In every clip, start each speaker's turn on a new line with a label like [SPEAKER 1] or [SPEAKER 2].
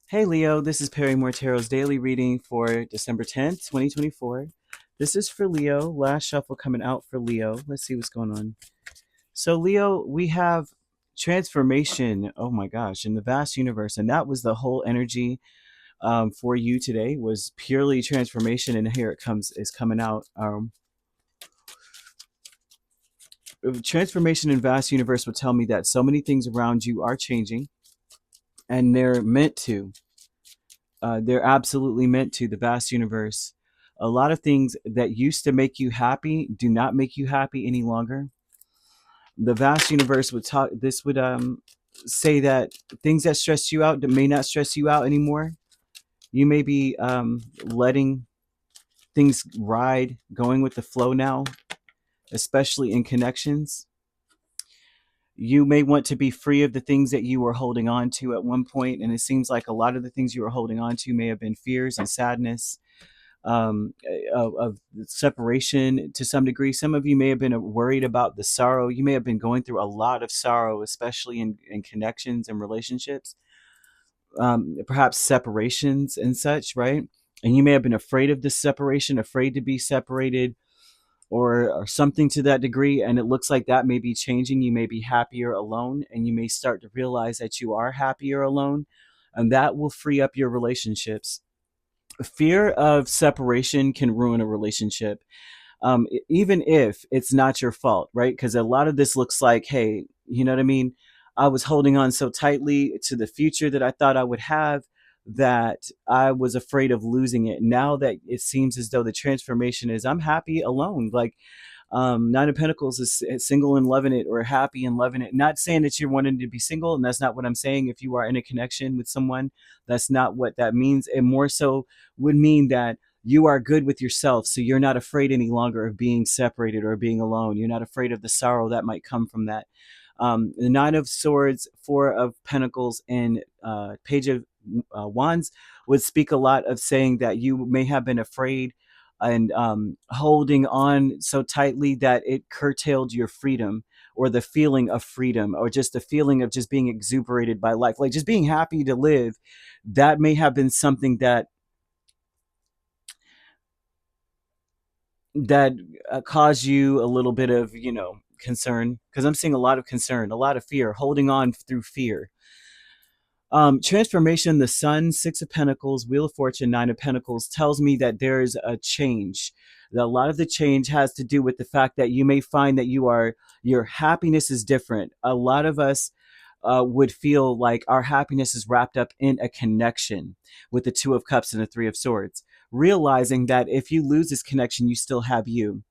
[SPEAKER 1] Hey Leo, this is Perrymore Tarot's daily reading for December 10th, 2024. This is for Leo. Last shuffle coming out for Leo. Let's see what's going on. So, Leo, we have transformation. Oh my gosh, in the vast universe. And that was the whole energy for you today was purely transformation. And here it comes, is coming out. Transformation in vast universe would tell me that so many things around you are changing and they're meant to. They're absolutely meant to, the vast universe. A lot of things that used to make you happy do not make you happy any longer. The vast universe would talk, this would say that things that stress you out that may not stress you out anymore. You may be letting things ride, going with the flow now, especially in connections. You may want to be free of the things that you were holding on to at one point, and it seems like a lot of the things you were holding on to may have been fears and sadness, of separation to some degree. Some of you may have been worried about the sorrow. You may have been going through a lot of sorrow, especially in connections and relationships, perhaps separations and such, right? And you may have been afraid of this separation, afraid to be separated, or something to that degree. And it looks like that may be changing. You may be happier alone, and you may start to realize that you are happier alone, and that will free up your relationships. Fear of separation can ruin a relationship, even if it's not your fault, right? Because a lot of this looks like, hey, you know what I mean? I was holding on so tightly to the future that I thought I would have that I was afraid of losing it. Now that it seems as though the transformation is, I'm happy alone. Like, Nine of Pentacles is single and loving it, or happy and loving it. Not saying that you're wanting to be single, and that's not what I'm saying. If you are in a connection with someone, that's not what that means. It more so would mean that you are good with yourself, so you're not afraid any longer of being separated or being alone. You're not afraid of the sorrow that might come from that. The Nine of Swords, Four of Pentacles, and Page of Wands would speak a lot of saying that you may have been afraid and holding on so tightly that it curtailed your freedom, or the feeling of freedom, or just the feeling of just being exuberated by life, like just being happy to live. That may have been something that caused you a little bit of, concern, because I'm seeing a lot of concern, a lot of fear, holding on through fear. Transformation, the Sun, Six of Pentacles, Wheel of Fortune, Nine of Pentacles tells me that there is a change. That a lot of the change has to do with the fact that you may find that your happiness is different. A lot of us would feel like our happiness is wrapped up in a connection with the Two of Cups and the Three of Swords, realizing that if you lose this connection, you still have you.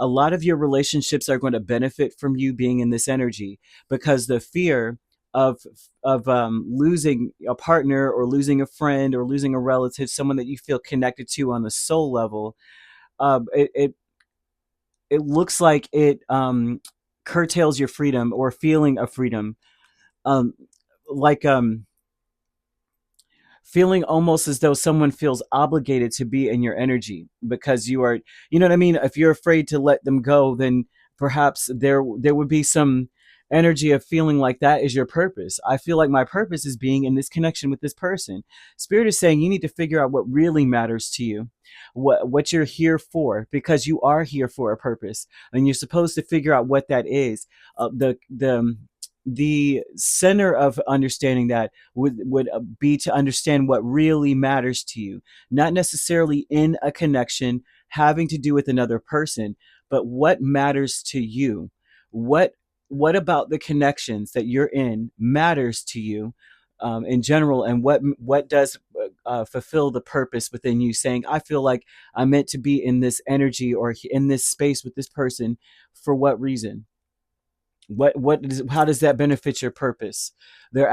[SPEAKER 1] A lot of your relationships are going to benefit from you being in this energy, because the fear of losing a partner, or losing a friend, or losing a relative, someone that you feel connected to on the soul level, it looks like it curtails your freedom or feeling of freedom. Um, like feeling almost as though someone feels obligated to be in your energy, because you are, you know what I mean? If you're afraid to let them go, then perhaps there would be some energy of feeling like that is your purpose. I feel like my purpose is being in this connection with this person. Spirit is saying you need to figure out what really matters to you, what you're here for, because you are here for a purpose, and you're supposed to figure out what that is. The center of understanding that would be to understand what really matters to you, not necessarily in a connection having to do with another person, but what matters to you. What about the connections that you're in matters to you, in general, and what does fulfill the purpose within you, saying, I feel like I'm meant to be in this energy or in this space with this person. For what reason? How does that benefit your purpose? They're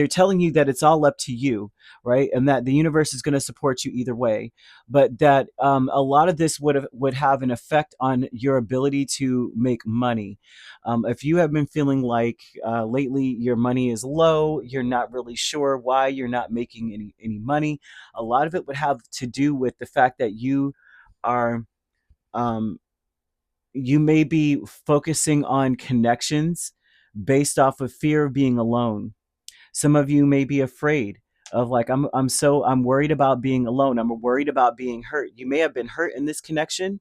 [SPEAKER 1] telling you that it's all up to you, right? And that the universe is going to support you either way, but that a lot of this would have an effect on your ability to make money. If you have been feeling like lately your money is low, you're not really sure why you're not making any money, a lot of it would have to do with the fact that are um, you may be focusing on connections based off of fear of being alone. Some of you may be afraid of like I'm worried about being alone. I'm worried about being hurt. You may have been hurt in this connection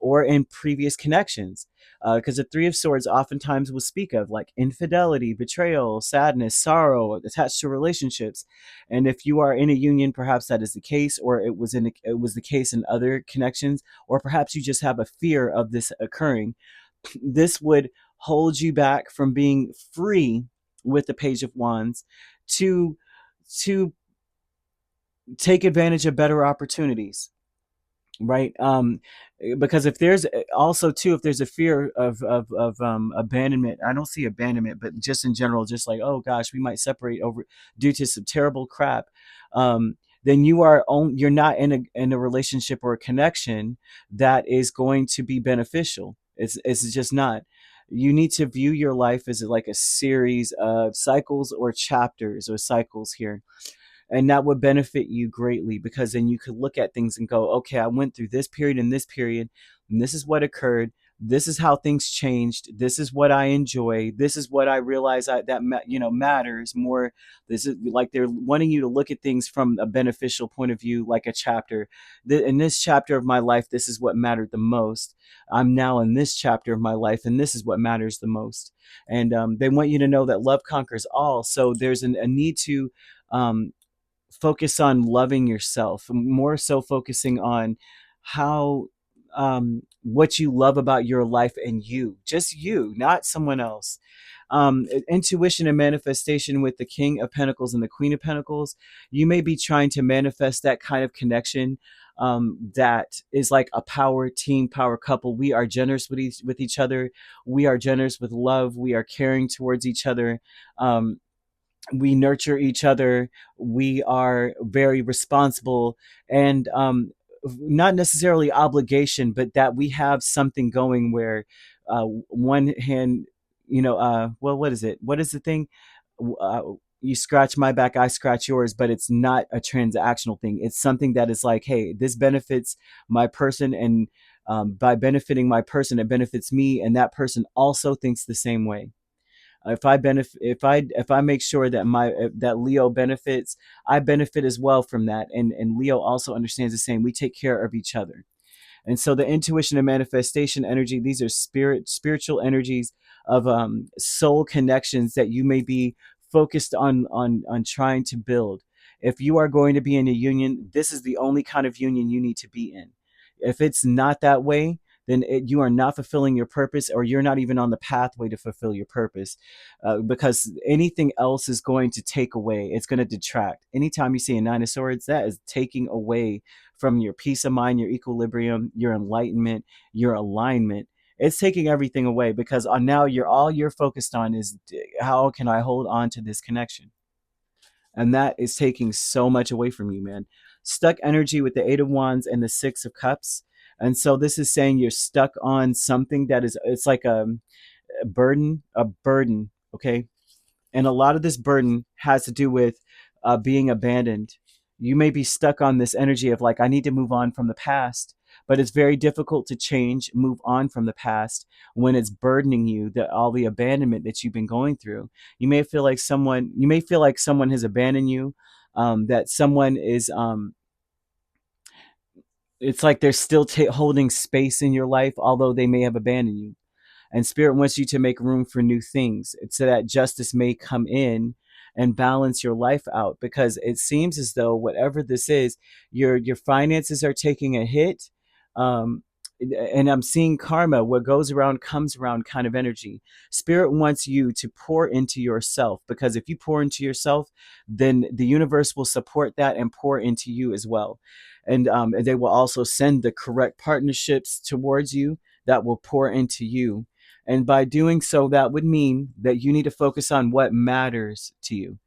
[SPEAKER 1] or in previous connections, because the Three of Swords oftentimes will speak of like infidelity, betrayal, sadness, sorrow attached to relationships. And if you are in a union, perhaps that is the case, or it was the case in other connections, or perhaps you just have a fear of this occurring. This would hold you back from being free with the Page of Wands to to take advantage of better opportunities, right? Because if there's also too, if there's a fear of abandonment, I don't see abandonment, but just in general, just like, oh gosh, we might separate over due to some terrible crap. Then you're not in a relationship or a connection that is going to be beneficial. It's just not. You need to view your life as like a series of cycles or chapters or cycles here, and that would benefit you greatly, because then you could look at things and go, okay, I went through this period and this period, and this is what occurred. This is how things changed. This is what I enjoy. This is what I realize matters more. This is like they're wanting you to look at things from a beneficial point of view, like a chapter. In this chapter of my life, this is what mattered the most. I'm now in this chapter of my life, and this is what matters the most. And they want you to know that love conquers all. So there's a need to um, focus on loving yourself, more so focusing on how what you love about your life, and you, just you, not someone else. Intuition and manifestation with the King of Pentacles and the Queen of Pentacles. You may be trying to manifest that kind of connection, that is like a power team, power couple. We are generous with each other. We are generous with love. We are caring towards each other. We nurture each other. We are very responsible, and not necessarily obligation, but that we have something going where one hand, well, what is it? What is the thing? Uh, you scratch my back, I scratch yours, but it's not a transactional thing. It's something that is like, hey, this benefits my person, and by benefiting my person, it benefits me, and that person also thinks the same way. If I make sure that that Leo benefits, I benefit as well from that, and Leo also understands the same. We take care of each other. And so the intuition and manifestation energy, these are spiritual energies of soul connections that you may be focused on trying to build. If you are going to be in a union, this is the only kind of union you need to be in. If it's not that way, then you are not fulfilling your purpose, or you're not even on the pathway to fulfill your purpose, because anything else is going to take away. It's going to detract. Anytime you see a Nine of Swords, that is taking away from your peace of mind, your equilibrium, your enlightenment, your alignment. It's taking everything away, because now you're focused on is, how can I hold on to this connection? And that is taking so much away from you, man. Stuck energy with the Eight of Wands and the Six of Cups. And so this is saying you're stuck on something that is, it's like a burden, okay? And a lot of this burden has to do with being abandoned. You may be stuck on this energy of like, I need to move on from the past, but it's very difficult to move on from the past when it's burdening you, that all the abandonment that you've been going through. You may feel like someone has abandoned you, that someone is, it's like they're still holding space in your life, although they may have abandoned you. And Spirit wants you to make room for new things so that justice may come in and balance your life out, because it seems as though whatever this is, your finances are taking a hit. um, and I'm seeing karma, what goes around comes around kind of energy. Spirit wants you to pour into yourself, because if you pour into yourself, then the universe will support that and pour into you as well. And they will also send the correct partnerships towards you that will pour into you. And by doing so, that would mean that you need to focus on what matters to you.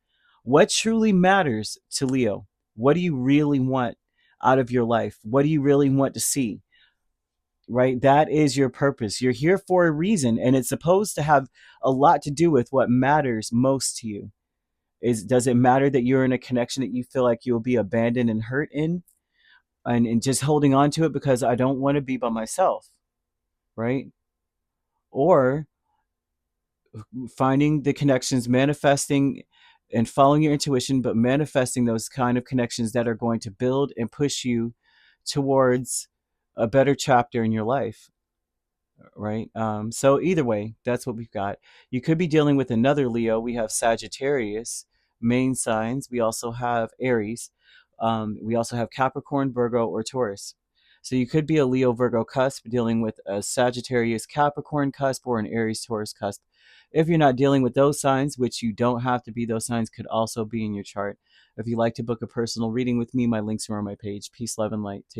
[SPEAKER 1] What truly matters to Leo? What do you really want out of your life? What do you really want to see? Right? That is your purpose. You're here for a reason, and it's supposed to have a lot to do with what matters most to you. Does it matter that you're in a connection that you feel like you'll be abandoned and hurt in? And just holding on to it because I don't want to be by myself, right? Or finding the connections, manifesting and following your intuition, but manifesting those kind of connections that are going to build and push you towards a better chapter in your life, right? So either way, that's what we've got. You could be dealing with another Leo. We have Sagittarius, main signs. We also have Aries. We also have Capricorn, Virgo, or Taurus. So you could be a Leo Virgo cusp dealing with a Sagittarius Capricorn cusp or an Aries Taurus cusp. If you're not dealing with those signs, which you don't have to be, those signs could also be in your chart. If you'd like to book a personal reading with me, my links are on my page. Peace, love, and light. Take